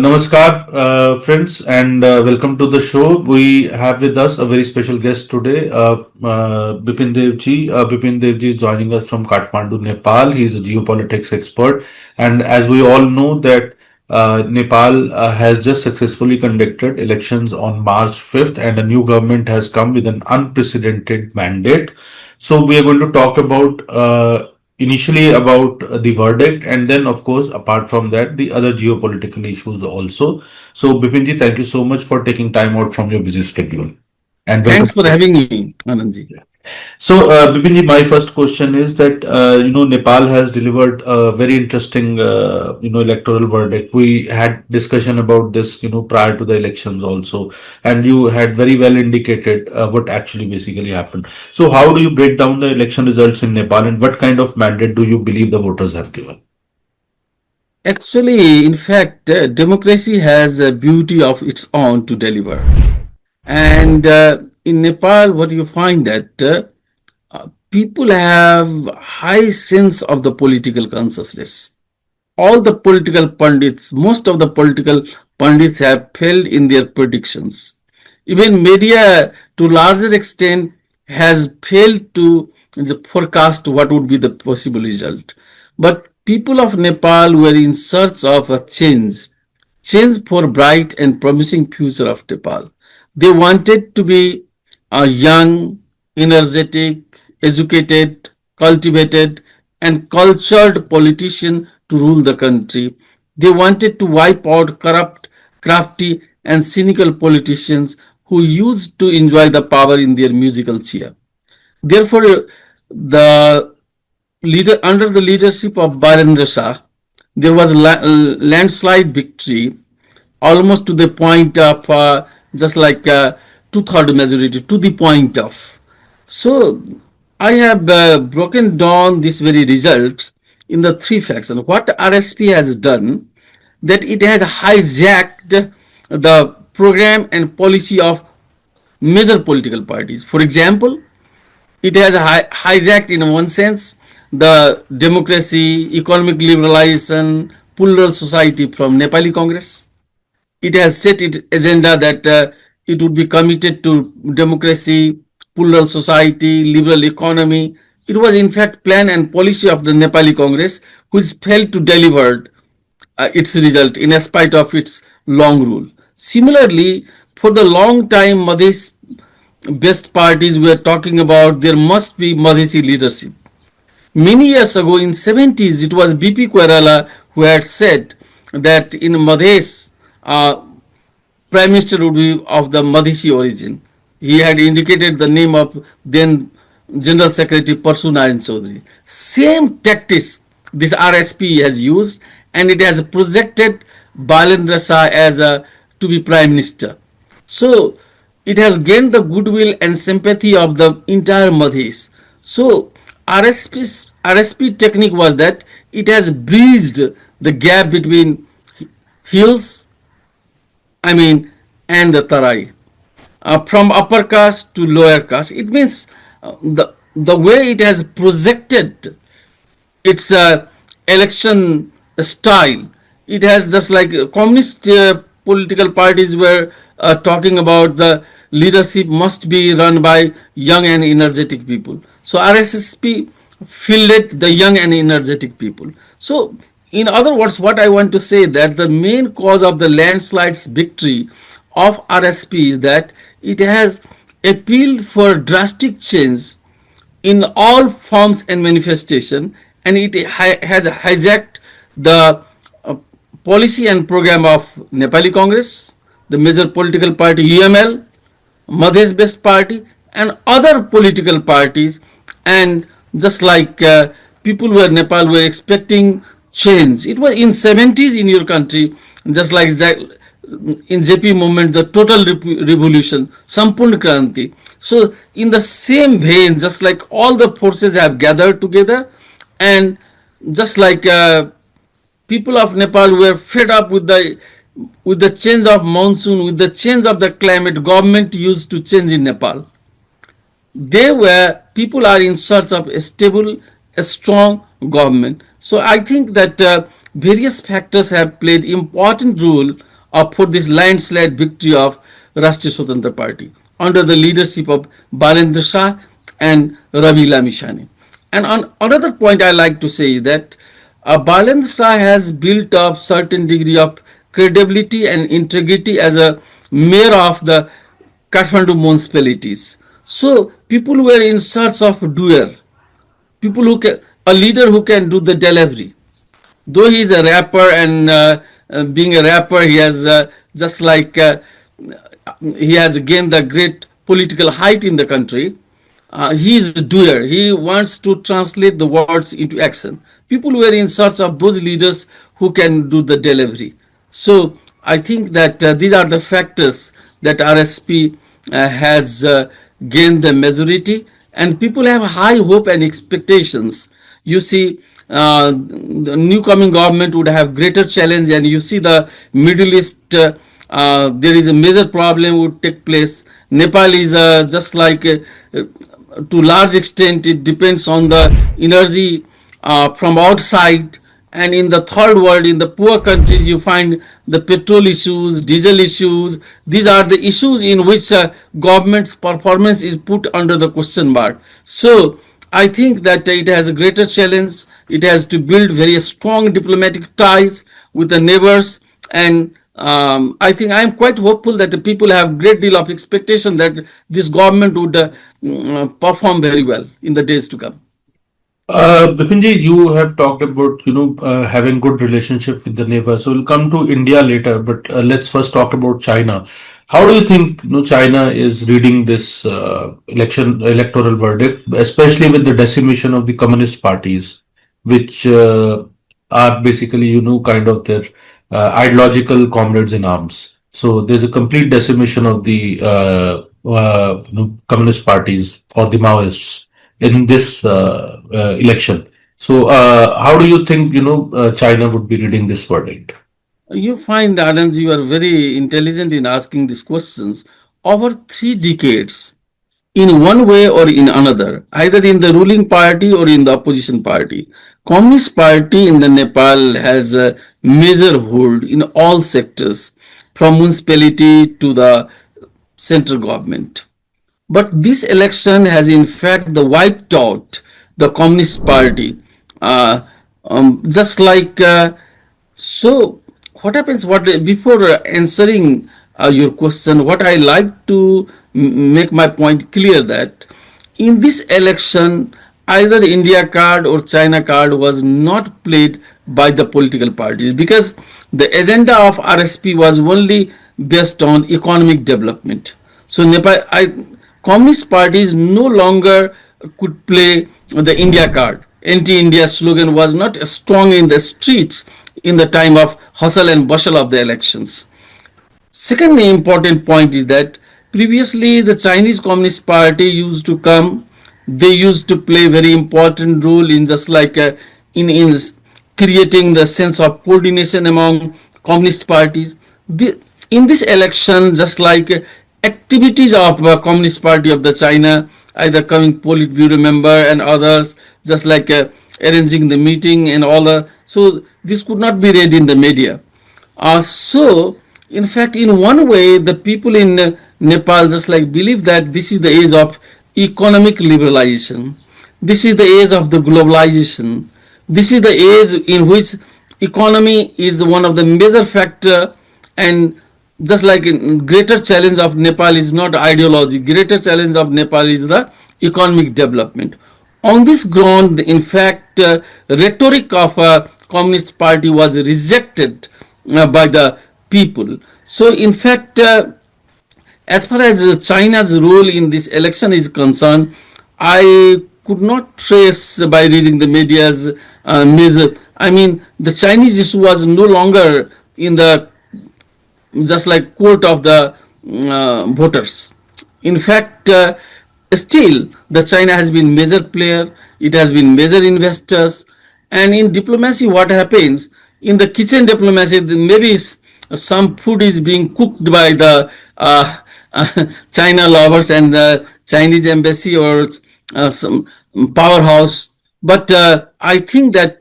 Namaskar, friends, and welcome to the show. We have with us a very special guest today, Bipin Dev ji. Bipin Dev ji is joining us from Kathmandu, Nepal. He is a geopolitics expert, and as we all know that Nepal has just successfully conducted elections on March 5th, and a new government has come with an unprecedented mandate. So we are going to talk about initially about the verdict, and then of course apart from that the other geopolitical issues also. So Bipinji, thank you so much for taking time out from your busy schedule, and welcome. Thanks for having me, Anandji. So, Bipinji, my first question is that Nepal has delivered a very interesting electoral verdict. We had discussion about this prior to the elections also, and you had very well indicated what actually basically happened. So, how do you break down the election results in Nepal, and what kind of mandate do you believe the voters have given? Actually, in fact, democracy has a beauty of its own to deliver. And in Nepal, what you find that people have high sense of the political consciousness. All the political pundits, most of the political pundits have failed in their predictions. Even media, to larger extent, has failed to forecast what would be the possible result. But people of Nepal were in search of a change for bright and promising future of Nepal. They wanted to be a young, energetic, educated, cultivated, and cultured politician to rule the country. They wanted to wipe out corrupt, crafty, and cynical politicians who used to enjoy the power in their musical chair. Therefore, the under the leadership of Barendra Shah, there was landslide victory, almost to the point of just like two-third majority, to the point of. So I have broken down these very results in the three factions. What RSP has done, that it has hijacked the program and policy of major political parties. For example, it has hijacked in one sense the democracy, economic liberalization, plural society from Nepali Congress. It has set its agenda that it would be committed to democracy, plural society, liberal economy. It was in fact plan and policy of the Nepali Congress which failed to deliver its result in spite of its long rule. Similarly, for the long time, Madhesh best parties were talking about there must be Madhesi leadership. Many years ago in 70s, it was BP Koirala who had said that in Madhesh, Prime Minister would be of the Madhesi origin. He had indicated the name of then General Secretary Parsu Narayan Chaudhary. Same tactics this RSP has used, and it has projected Balendra Shah as to be Prime Minister. So it has gained the goodwill and sympathy of the entire Madhesh. So RSP technique was that it has bridged the gap between hills, and the Tarai, from upper caste to lower caste. It means the way it has projected its election style. It has just like communist political parties were talking about the leadership must be run by young and energetic people. So RSSP fielded the young and energetic people. So in other words, what I want to say that the main cause of the landslide's victory of RSP is that it has appealed for drastic change in all forms and manifestation, and it has hijacked the policy and program of Nepali Congress, the major political party UML, Madhesh Best Party, and other political parties. And just like people were Nepal were expecting change. It was in 70s in your country, just like in JP movement, the total revolution, Sampurna Kranti. So in the same vein, just like all the forces have gathered together, and just like people of Nepal were fed up with the change of monsoon, with the change of the climate, government used to change in Nepal. they were people are in search of a stable, a strong government. So I think that various factors have played important role for this landslide victory of Rashtriya Swatantra Party under the leadership of Balendra Shah and Ravi Lamishane. And on another point I like to say is that Balendra Shah has built up certain degree of credibility and integrity as a mayor of the Kathmandu municipalities. So people were in search of a doer, people who can, a leader who can do the delivery. Though he is a rapper and being a rapper, he has just like he has gained the great political height in the country. He is a doer. He wants to translate the words into action. People were in search of those leaders who can do the delivery. So I think that these are the factors that RSP has gained the majority, and people have high hope and expectations. You see, the new coming government would have greater challenge, and you see the Middle East. There is a major problem would take place. Nepal is just like to large extent it depends on the energy from outside, and in the third world, in the poor countries, you find the petrol issues, diesel issues. These are the issues in which government's performance is put under the question mark. So I think that it has a greater challenge. It has to build very strong diplomatic ties with the neighbors, and I think I am quite hopeful that the people have great deal of expectation that this government would perform very well in the days to come. Bipinji, you have talked about having good relationship with the neighbors. So we'll come to India later, but let's first talk about China. How do you think China is reading this electoral verdict, especially with the decimation of the communist parties, which are basically kind of their ideological comrades in arms. So there's a complete decimation of the communist parties or the Maoists in this election. So, how do you think China would be reading this verdict? You find, Anand, you are very intelligent in asking these questions. Over 3 decades, in one way or in another, either in the ruling party or in the opposition party, Communist Party in the Nepal has a major hold in all sectors, from municipality to the central government. But this election has in fact the wiped out the Communist Party. Just like so, what happens? What before answering your question, what I like to make my point clear that in this election, either India card or China card was not played by the political parties, because the agenda of RSP was only based on economic development. So Communist parties no longer could play the India card. Anti-India slogan was not strong in the streets in the time of hustle and bustle of the elections. Second important point is that previously the Chinese Communist Party used to come, they used to play very important role in just like in creating the sense of coordination among communist parties. In this election, just like activities of Communist Party of the China, either coming Politburo member and others, just like arranging the meeting and all the, so this could not be read in the media. So, in fact, in one way, the people in Nepal just like believe that this is the age of economic liberalization. This is the age of the globalization. This is the age in which economy is one of the major factor, and just like greater challenge of Nepal is not ideology, greater challenge of Nepal is the economic development. On this ground, in fact, rhetoric of a Communist Party was rejected by the people. So, in fact, as far as China's role in this election is concerned, I could not trace by reading the media's measure. I mean, the Chinese issue was no longer in the just like court of the voters. In fact, still the China has been major player. It has been major investors, and in diplomacy, what happens in the kitchen diplomacy? Maybe some food is being cooked by the China lovers and the Chinese embassy or some powerhouse. But I think that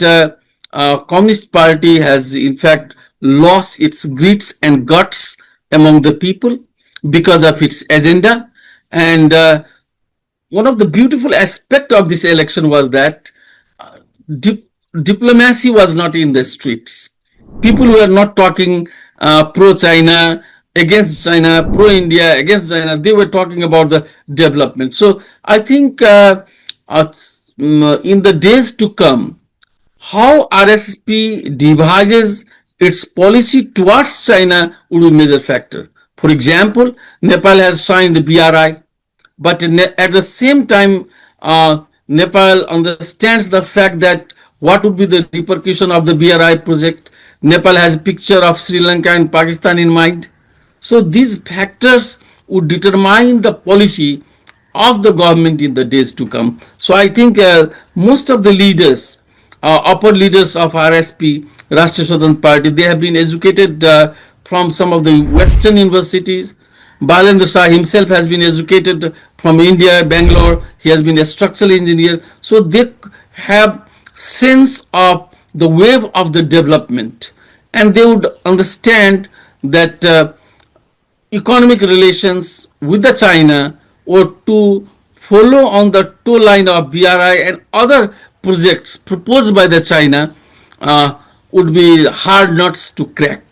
Communist Party has in fact lost its grits and guts among the people because of its agenda. And one of the beautiful aspects of this election was that dip- diplomacy was not in the streets. People were not talking pro China, against China, pro India, against China. They were talking about the development. So I think in the days to come, how RSP devises its policy towards China would be a major factor. For example, Nepal has signed the BRI, but at the same time, Nepal understands the fact that what would be the repercussion of the BRI project. Nepal has a picture of Sri Lanka and Pakistan in mind. So these factors would determine the policy of the government in the days to come. So I think most of the leaders, upper leaders of RSP, Rashtriya Swatantra Party, they have been educated from some of the Western universities. Balendra Shah himself has been educated from India, Bangalore. He has been a structural engineer. So they have sense of the wave of the development, and they would understand that economic relations with the China or to follow on the toe line of BRI and other projects proposed by the China would be hard nuts to crack.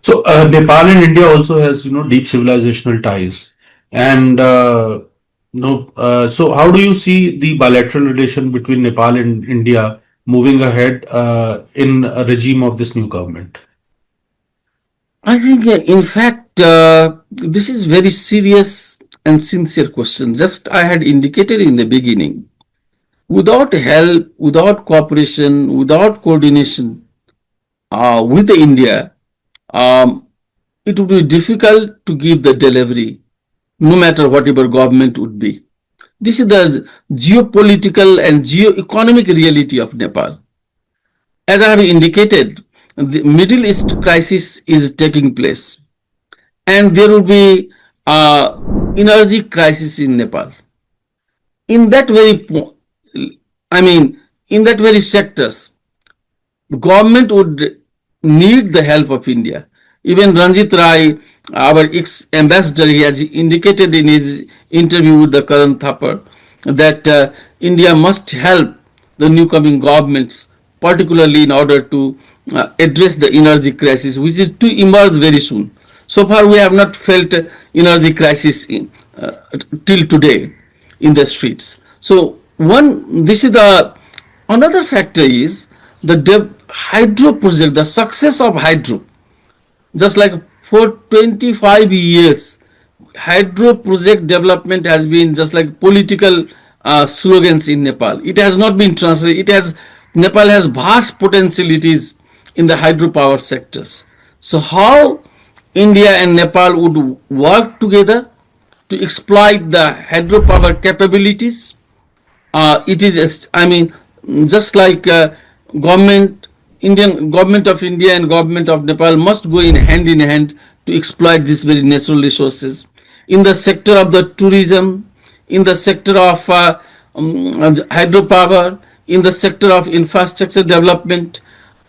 So Nepal and India also has deep civilizational ties, and no. So how do you see the bilateral relation between Nepal and India moving ahead in a regime of this new government? I think, in fact, this is very serious and sincere question. Just I had indicated in the beginning, without help, without cooperation, without coordination with the India, um, it would be difficult to give the delivery, no matter whatever government would be. This is the geopolitical and geo-economic reality of Nepal. As I have indicated, the Middle East crisis is taking place, and there will be energy crisis in Nepal. In that very, I mean, in that very sectors, the government would need the help of India. Even Ranjit Rai, our ex-ambassador, he has indicated in his interview with the Karan Thapar that India must help the new coming governments, particularly in order to address the energy crisis, which is to emerge very soon. So far, we have not felt energy crisis till today in the streets. So this is the another factor is the hydro project, the success of hydro. Just like for 25 years, hydro project development has been just like political slogans in Nepal. It has not been translated. Nepal has vast potentialities in the hydropower sectors. So how India and Nepal would work together to exploit the hydropower capabilities? It is, I mean, just like government, Indian government of India and government of Nepal must go in hand to exploit these very natural resources. In the sector of the tourism, in the sector of hydropower, in the sector of infrastructure development.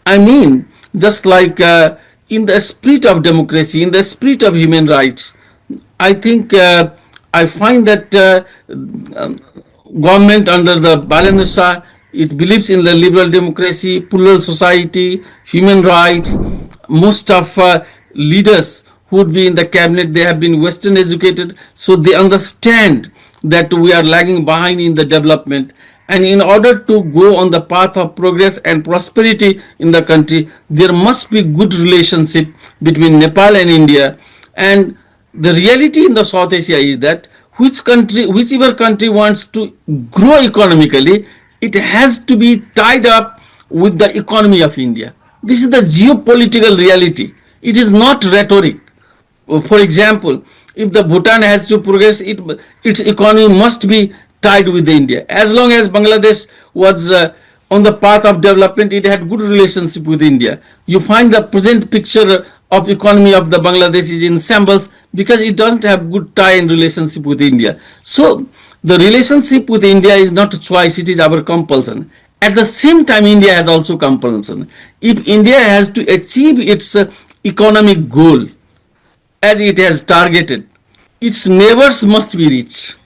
I mean, just like in the spirit of democracy, in the spirit of human rights, I think I find that government under the Balendra Shah, it believes in the liberal democracy, plural society, human rights. Most of leaders who would be in the cabinet, they have been Western educated, so they understand that we are lagging behind in the development. And in order to go on the path of progress and prosperity in the country, there must be good relationship between Nepal and India. And the reality in the South Asia is that whichever country wants to grow economically, it has to be tied up with the economy of India. This is the geopolitical reality. It is not rhetoric. For example, if the Bhutan has to progress, its economy must be tied with India. As long as Bangladesh was on the path of development, it had good relationship with India. You find the present picture of economy of the Bangladesh is in shambles because it doesn't have good tie and relationship with India. So the relationship with India is not a choice, it is our compulsion. At the same time, India has also compulsion. If India has to achieve its economic goal as it has targeted, its neighbors must be rich,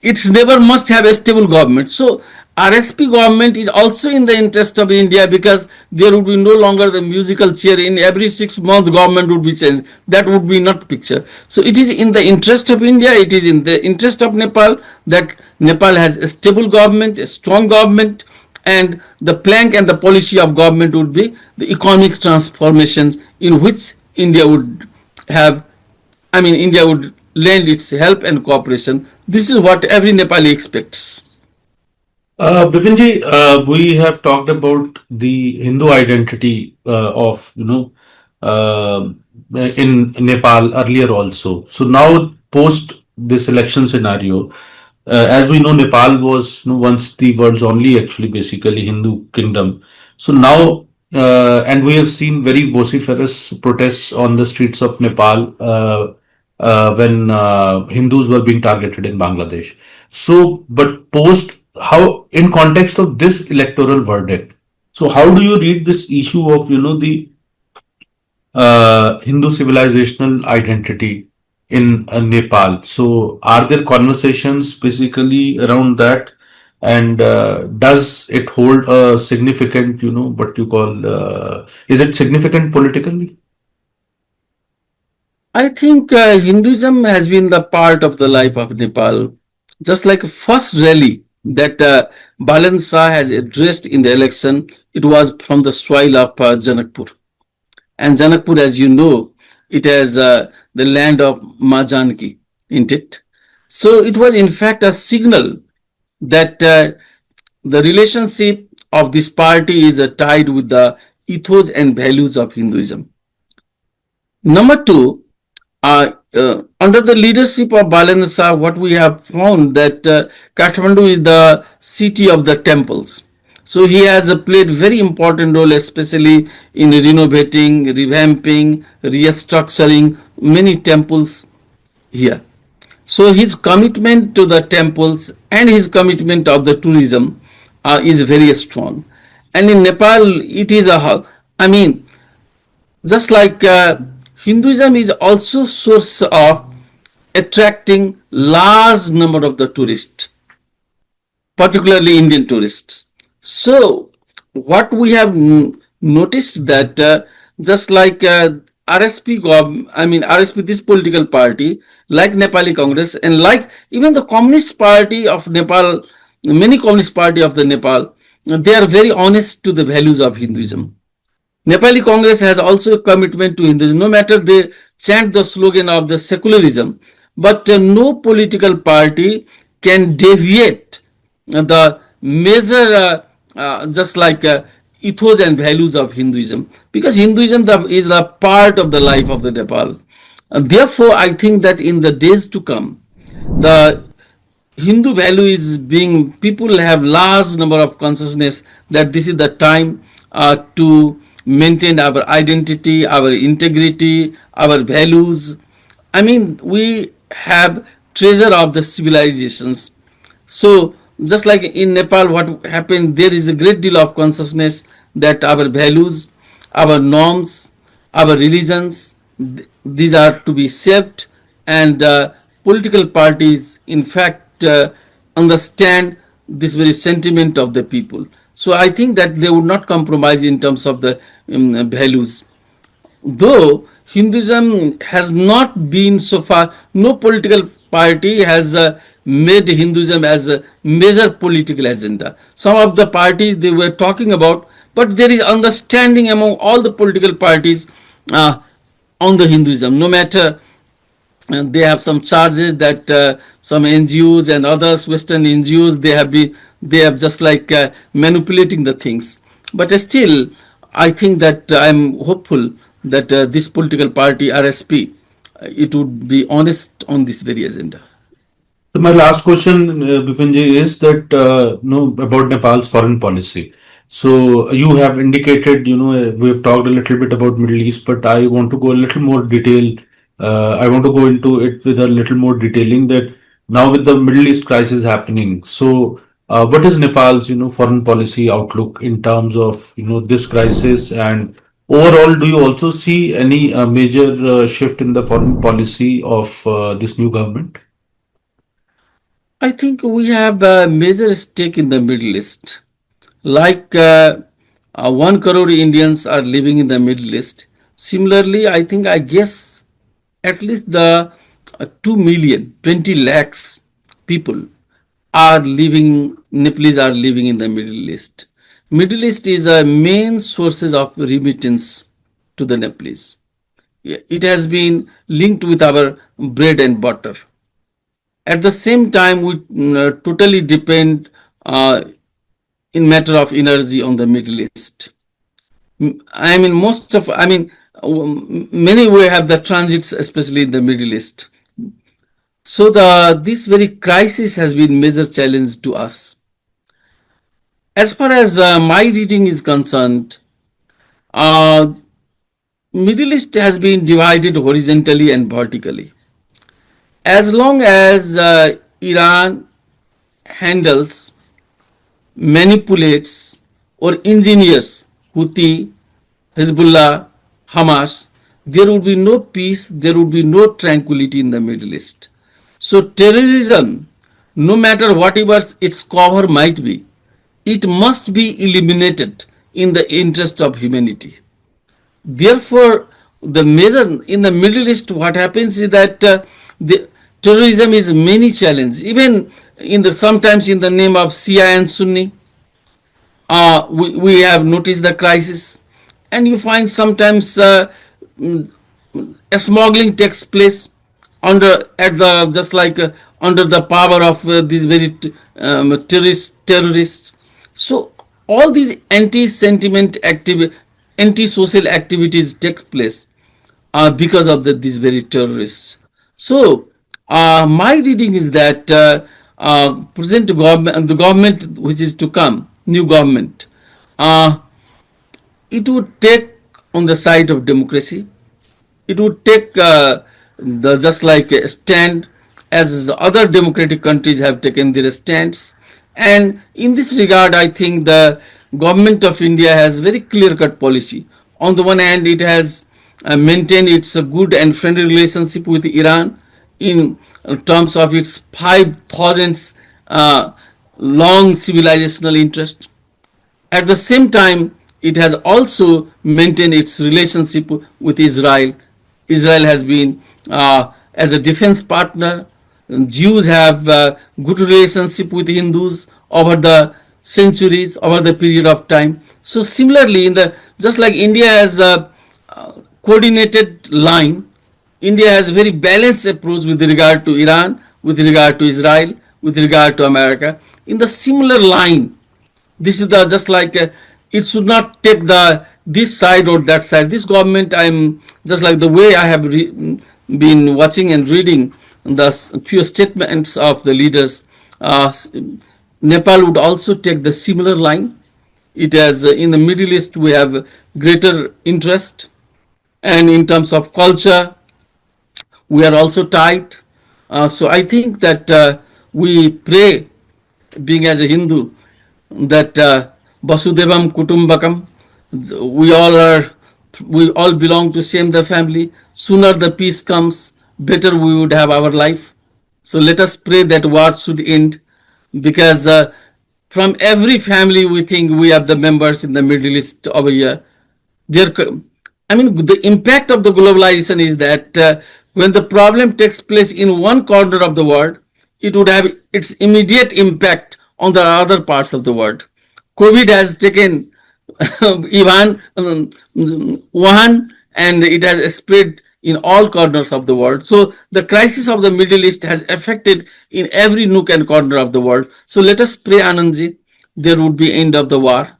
its neighbor must have a stable government. So RSP government is also in the interest of India because there would be no longer the musical chair in every 6 months government would be changed. That would be not picture. So it is in the interest of India, it is in the interest of Nepal that Nepal has a stable government, a strong government, and the plank and the policy of government would be the economic transformation in which India would have, India would lend its help and cooperation. This is what every Nepali expects. Bipinji, we have talked about the Hindu identity of uh, in Nepal earlier also. So now post this election scenario, as we know, Nepal was once the world's only actually basically Hindu kingdom. So now, and we have seen very vociferous protests on the streets of Nepal when Hindus were being targeted in Bangladesh. So, but post how in context of this electoral verdict, so how do you read this issue of the Hindu civilizational identity in Nepal? So, are there conversations basically around that? And does it hold a significant, what you call, is it significant politically? I think Hinduism has been the part of the life of Nepal. Just like first rally that Balan Shah has addressed in the election, it was from the soil of Janakpur. And Janakpur, as you know, it has the land of Ma Janki, isn't it? So it was in fact a signal that the relationship of this party is tied with the ethos and values of Hinduism. Number two, under the leadership of Balanasa, what we have found that Kathmandu is the city of the temples. So he has played very important role, especially in renovating, revamping, restructuring many temples here. So his commitment to the temples and his commitment of the tourism is very strong. And in Nepal, it is I mean, just like Hinduism is also source of attracting large number of the tourists, particularly Indian tourists. So what we have noticed that just like RSP, RSP, this political party, like Nepali Congress, and like even the Communist Party of Nepal, many Communist Party of the Nepal, they are very honest to the values of Hinduism. Nepali Congress has also a commitment to Hinduism, no matter they chant the slogan of the secularism, but no political party can deviate the major, just like ethos and values of Hinduism, because Hinduism is the part of the life of the Nepal. Therefore, I think that in the days to come, the Hindu value is being, people have large number of consciousness that this is the time to maintain our identity, our integrity, our values. We have treasure of the civilizations. So just like in Nepal, what happened, there is a great deal of consciousness that our values, our norms, our religions, these are to be saved, and political parties, in fact, understand this very sentiment of the people. So I think that they would not compromise in terms of the values. Though Hinduism has not been so far, no political party has made Hinduism as a major political agenda. Some of the parties they were talking about, but there is understanding among all the political parties on the Hinduism. No matter they have some charges that some NGOs and others, Western NGOs, they have just like manipulating the things. But still, I think that I'm hopeful that this political party, RSP, it would be honest on this very agenda. So my last question, Bipinji, is that about Nepal's foreign policy. So you have indicated, we've talked a little bit about Middle East, but I want to go a little more detail. I want to go into it with a little more detailing that now with the Middle East crisis happening. So, what is Nepal's, foreign policy outlook in terms of, this crisis, and overall, do you also see any major shift in the foreign policy of this new government? I think we have a major stake in the Middle East. Like 1 crore Indians are living in the Middle East. Similarly, I guess at least the 2 million, 20 lakhs people are living, Nepalese are living in the Middle East. Middle East is a main sources of remittance to the Nepalese. Yeah, it has been linked with our bread and butter. At the same time, we totally depend in matter of energy on the Middle East. I mean, many we have the transits, especially in the Middle East. So this very crisis has been major challenge to us. As far as my reading is concerned, uh, Middle East has been divided horizontally and vertically. As long as Iran handles, manipulates, or engineers Houthi, Hezbollah, Hamas, there would be no peace, there would be no tranquility in the Middle East. So, terrorism, no matter whatever its cover might be, it must be eliminated in the interest of humanity. Therefore, the major in the Middle East, what happens is that the terrorism is many challenge. Even in the sometimes in the name of Shia and Sunni, we have noticed the crisis, and you find sometimes mm, a smuggling takes place under at the just like under the power of these very terrorists. So all these anti-social activities take place because of these very terrorists. So my reading is that present government, the government which is to come, new government, uh, it would take on the side of democracy. It would take the just like a stand as other democratic countries have taken their stands. And in this regard, I think the government of India has very clear-cut policy. On the one hand, it has maintained its good and friendly relationship with Iran in terms of its 5,000 long civilizational interest. At the same time, it has also maintained its relationship with Israel. Israel has been as a defense partner. Jews have good relationship with Hindus over the centuries, over the period of time. So similarly, in the just like India has a coordinated line, India has a very balanced approach with regard to Iran, with regard to Israel, with regard to America. In the similar line, this is the just like it should not take the this side or that side. This government, I'm just like the way I have been watching and reading the few statements of the leaders. uh, Nepal would also take the similar line. It has in the Middle East we have greater interest, and in terms of culture we are also tied. So I think that we pray, being as a Hindu, that Vasudevam Kutumbakam, we all are, we all belong to same the family. Sooner the peace comes, better we would have our life. So let us pray that war should end, because from every family we think we have the members in the Middle East over here. There, I mean, the impact of the globalization is that when the problem takes place in one corner of the world, it would have its immediate impact on the other parts of the world. COVID has taken Iran, Wuhan, and it has spread in all corners of the world. So the crisis of the Middle East has affected in every nook and corner of the world. So let us pray, Anandji, there would be end of the war.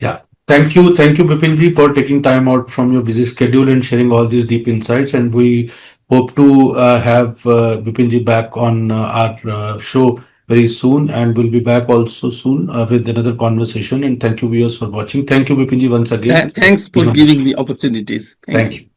Yeah. Thank you, Bipinji, for taking time out from your busy schedule and sharing all these deep insights. And we hope to have Bipinji back on our show very soon, and we'll be back also soon with another conversation. And thank you, viewers, for watching. Thank you, Bipinji, once again. Thanks for giving me opportunities. Thank Thank you. you.